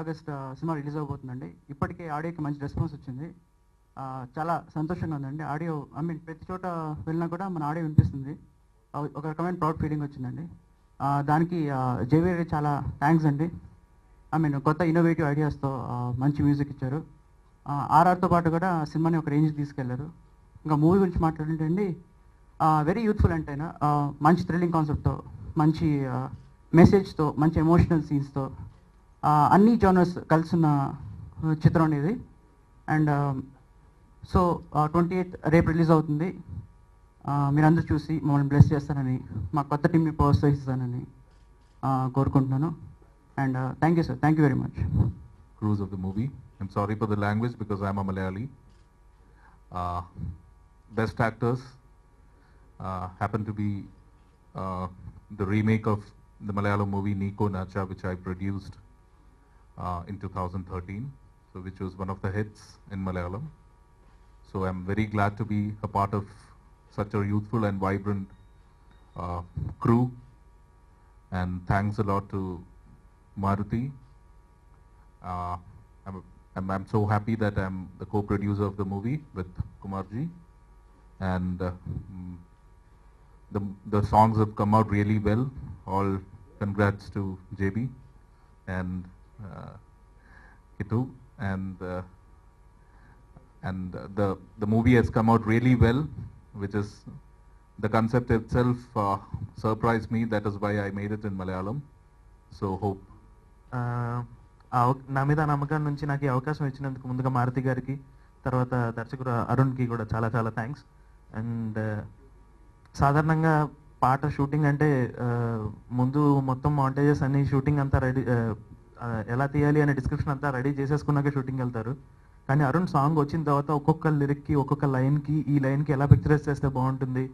August cinema release అవబోతుందండి. ఇప్పటికే ఆడియోకి మంచి response వచ్చింది. చాలా సంతోషంగా ఉందండి. ఆడియో ప్రతి చోట వెళ్ళినా కూడా మన ఆడియో వినిపిస్తుంది. ఒక రకమైన ప్రౌడ్ ఫీలింగ్ వచ్చిందండి. దానికి జేవీఆర్ చాలా థ్యాంక్స్ అండి. కొత్త ఇన్నోవేటివ్ ఐడియాస్తో మంచి మ్యూజిక్ ఇచ్చారు. ఆర్ఆర్తో పాటు కూడా సినిమాని ఒక రేంజ్కి తీసుకెళ్లారు. ఇంకా మూవీ గురించి మాట్లాడుతుంటే అండి, వెరీ యూత్ఫుల్ అంటే మంచి థ్రిల్లింగ్ కాన్సెప్ట్తో, మంచి మెసేజ్తో, మంచి ఎమోషనల్ సీన్స్తో, అన్ని జానర్స్ కలిసిన చిత్రం అనేది. అండ్ సో 28th రేపు రిలీజ్ అవుతుంది. మీరందరూ చూసి మమ్మల్ని బ్లెస్ చేస్తారని, మా కొత్త టీంని ప్రోత్సహిస్తానని కోరుకుంటున్నాను. And thank you sir, thank you very much. Cruise of the movie. I'm sorry for the language because I'm a Malayali. Best actors happen to be the remake of the Malayalam movie Nico Nacha, which I produced in 2013, so which was one of the hits in Malayalam. So I'm very glad to be a part of such a youthful and vibrant crew, and thanks a lot to Maruti. I'm so happy that I'm the co-producer of the movie with Kumarji, and the songs have come out really well. All congrats to JB and Kitu, and the movie has come out really well, which is the concept itself surprised me. That is why I made it in Malayalam. So hope. నా మీద నమ్మకం నుంచి నాకు ఈ అవకాశం ఇచ్చినందుకు ముందుగా మారుతి గారికి, తర్వాత దర్శకుడు అరుణ్కి కూడా చాలా చాలా థ్యాంక్స్. అండ్ సాధారణంగా పాట షూటింగ్ అంటే ముందు మొత్తం మాంటేజెస్ అన్ని షూటింగ్ అంతా రెడీ, ఎలా తీయాలి అనే డిస్క్రిప్షన్ అంతా రెడీ చేసేసుకున్నాక షూటింగ్ వెళ్తారు. కానీ అరుణ్ సాంగ్ వచ్చిన తర్వాత ఒక్కొక్క లిరిక్కి, ఒక్కొక్క లైన్కి, ఈ లైన్కి ఎలా పిక్చరైజ్ చేస్తే బాగుంటుంది,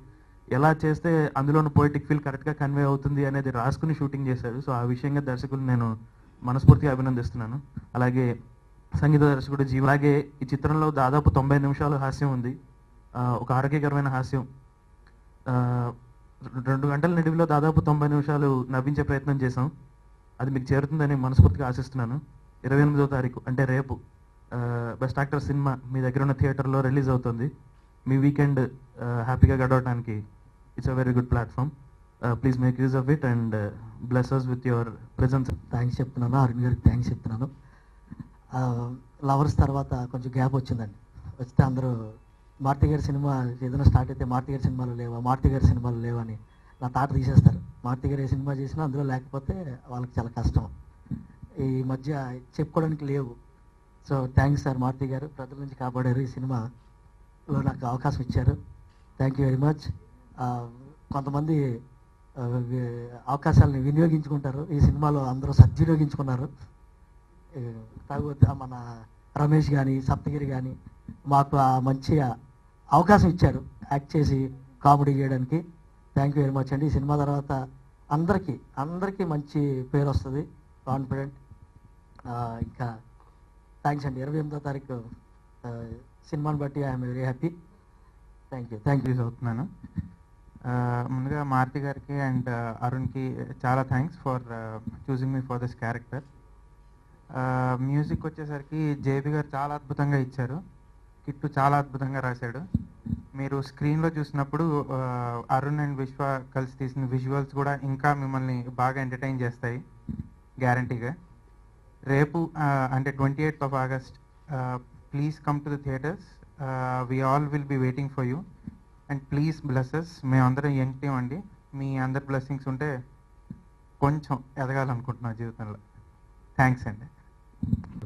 ఎలా చేస్తే అందులోని పోయిటిక్ ఫీల్ కరెక్ట్గా కన్వే అవుతుంది అనేది రాసుకుని షూటింగ్ చేశాడు. సో ఆ విషయంగా దర్శకులు నేను మనస్ఫూర్తిగా అభినందిస్తున్నాను. అలాగే సంగీత దర్శకుడు జీవ. అలాగే ఈ చిత్రంలో దాదాపు 90 నిమిషాలు హాస్యం ఉంది, ఒక ఆరోగ్యకరమైన హాస్యం. 2 గంటల నిడివిలో దాదాపు 90 నిమిషాలు నవ్వించే ప్రయత్నం చేశాం. అది మీకు చేరుతుందని మనస్ఫూర్తిగా ఆశిస్తున్నాను. 28వ తారీఖు అంటే రేపు బెస్ట్ యాక్టర్ సినిమా మీ దగ్గర ఉన్న థియేటర్లో రిలీజ్ అవుతుంది. మీ వీకెండ్ హ్యాపీగా గడవడానికి it's a very good platform. Please make use of it and bless us with your presence. Thanks చెప్తున్నాను, అరుణ్ గారికి థ్యాంక్స్ చెప్తున్నాను. లవర్స్ తర్వాత కొంచెం గ్యాప్ వచ్చిందండి. వస్తే అందరూ మారుతి గారి సినిమా ఏదైనా స్టార్ట్ అయితే మారుతి గారి సినిమాలు లేవా, మారుతి గారి సినిమాలు లేవని నా తాట తీసేస్తారు. మారుతి గారు ఏ సినిమా చేసినా అందులో లేకపోతే వాళ్ళకి చాలా కష్టం. ఈ మధ్య చెప్పుకోవడానికి లేవు. సో థ్యాంక్స్ సార్, మారుతి గారు ప్రజల నుంచి కాపాడారు, ఈ సినిమాలో నాకు అవకాశం ఇచ్చారు. Thank you very much. కొంతమంది అవకాశాలను వినియోగించుకుంటారు, ఈ సినిమాలో అందరూ సద్వినియోగించుకున్నారు. మన రమేష్ కానీ సప్తగిరి కానీ మాకు మంచి అవకాశం ఇచ్చారు యాక్ట్ చేసి కామెడీ చేయడానికి. థ్యాంక్ యూ వెరీ మచ్ అండి. ఈ సినిమా తర్వాత అందరికీ మంచి పేరు వస్తుంది, కాన్ఫిడెంట్. ఇంకా థ్యాంక్స్ అండి. 28వ తారీఖు సినిమాని బట్టి I'm very happy. Thank you అవుతున్నాను. ముందుగా మారుతి గారికి అండ్ అరుణ్కి చాలా thanks for choosing me for this character. Music వచ్చేసరికి జేబీ గారు చాలా అద్భుతంగా ఇచ్చారు, కిట్టు చాలా అద్భుతంగా రాశాడు. మీరు స్క్రీన్లో చూసినప్పుడు అరుణ్ అండ్ విశ్వ కలిసి తీసిన విజువల్స్ కూడా ఇంకా మిమ్మల్ని బాగా ఎంటర్టైన్ చేస్తాయి గ్యారంటీగా. రేపు అంటే 28th of August please come to the theatres. We all will be waiting for you and please blesses. మేమందరం యంగ్ టీమ్ అండి, మీ అందరి బ్లెస్సింగ్స్ ఉంటే కొంచెం ఎదగాలనుకుంటున్నాం జీవితంలో. థ్యాంక్స్ అండి.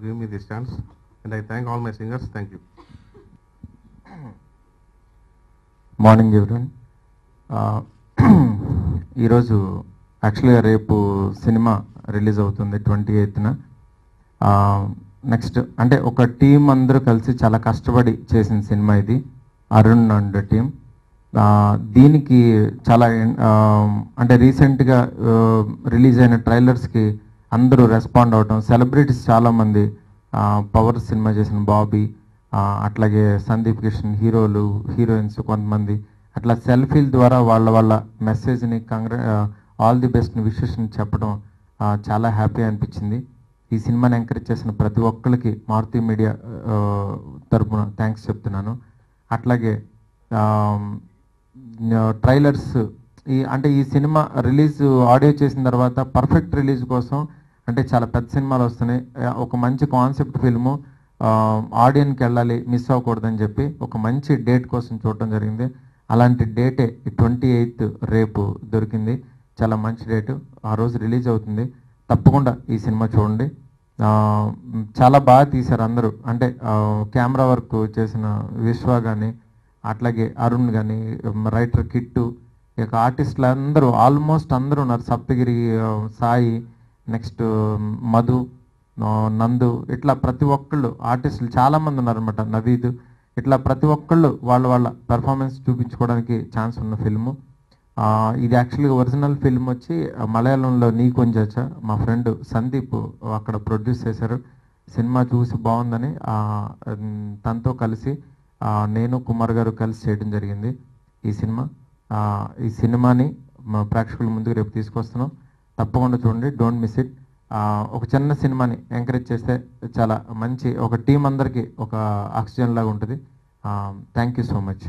Give me this chance and I thank all my singers. Thank you. Morning everyone. ఈరోజు యాక్చువల్గా రేపు సినిమా రిలీజ్ అవుతుంది 28th. నెక్స్ట్ అంటే ఒక టీం అందరూ కలిసి చాలా కష్టపడి చేసిన సినిమా ఇది, అరుణ్ అండ్ టీం. దీనికి చాలా అంటే రీసెంట్గా రిలీజ్ అయిన ట్రైలర్స్కి అందరూ రెస్పాండ్ అవటం, సెలబ్రిటీస్ చాలామంది, పవర్ సినిమా చేసిన బాబీ, అట్లాగే సందీప్ కిషన్, హీరోలు హీరోయిన్స్ కొంతమంది అట్లా సెల్ఫీల ద్వారా వాళ్ళ మెసేజ్ని ఆల్ ది బెస్ట్ని విషెస్ని చెప్పడం చాలా హ్యాపీ అనిపించింది. ఈ సినిమాని ఎంకరేజ్ చేసిన ప్రతి ఒక్కరికి మారుతి మీడియా తరపున థ్యాంక్స్ చెప్తున్నాను. అట్లాగే ట్రైలర్స్ అంటే ఈ సినిమా రిలీజ్ ఆడియో చేసిన తర్వాత పర్ఫెక్ట్ రిలీజ్ కోసం అంటే చాలా పెద్ద సినిమాలు వస్తున్నాయి, ఒక మంచి కాన్సెప్ట్ ఫిల్ము ఆడియన్కి వెళ్ళాలి, మిస్ అవ్వకూడదని చెప్పి ఒక మంచి డేట్ కోసం చూడటం జరిగింది. అలాంటి డేటే 28th రేపు దొరికింది, చాలా మంచి డేటు. ఆ రోజు రిలీజ్ అవుతుంది, తప్పకుండా ఈ సినిమా చూడండి. చాలా బాగా తీశారు అందరూ, అంటే కెమెరా వర్క్ చేసిన విశ్వ కానీ, అట్లాగే అరుణ్ కానీ, రైటర్ కిట్టు, ఇక ఆర్టిస్టులు అందరూ ఆల్మోస్ట్ అందరూ ఉన్నారు. సప్తగిరి సాయి, నెక్స్ట్ మధు, నందు, ఇట్లా ప్రతి ఒక్కళ్ళు ఆర్టిస్టులు చాలామంది ఉన్నారనమాట, నవీద్, ఇట్లా ప్రతి ఒక్కళ్ళు వాళ్ళ పెర్ఫార్మెన్స్ చూపించుకోవడానికి ఛాన్స్ ఉన్న ఫిల్ము. ఇది యాక్చువల్గా ఒరిజినల్ ఫిల్మ్ వచ్చి మలయాళంలో నీ కొంచెం మా ఫ్రెండ్ సందీప్ అక్కడ ప్రొడ్యూస్ చేశారు. సినిమా చూసి బాగుందని తనతో కలిసి నేను కుమార్ గారు కలిసి చేయడం జరిగింది ఈ సినిమాని ప్రేక్షకుల ముందుకు రేపు తీసుకొస్తున్నాం, తప్పకుండా చూడండి, డోంట్ మిస్ ఇట్. ఒక చిన్న సినిమాని ఎంకరేజ్ చేస్తే చాలా మంచి, ఒక టీం అందరికీ ఒక ఆక్సిజన్ లాగా ఉంటుంది. Thank you so much.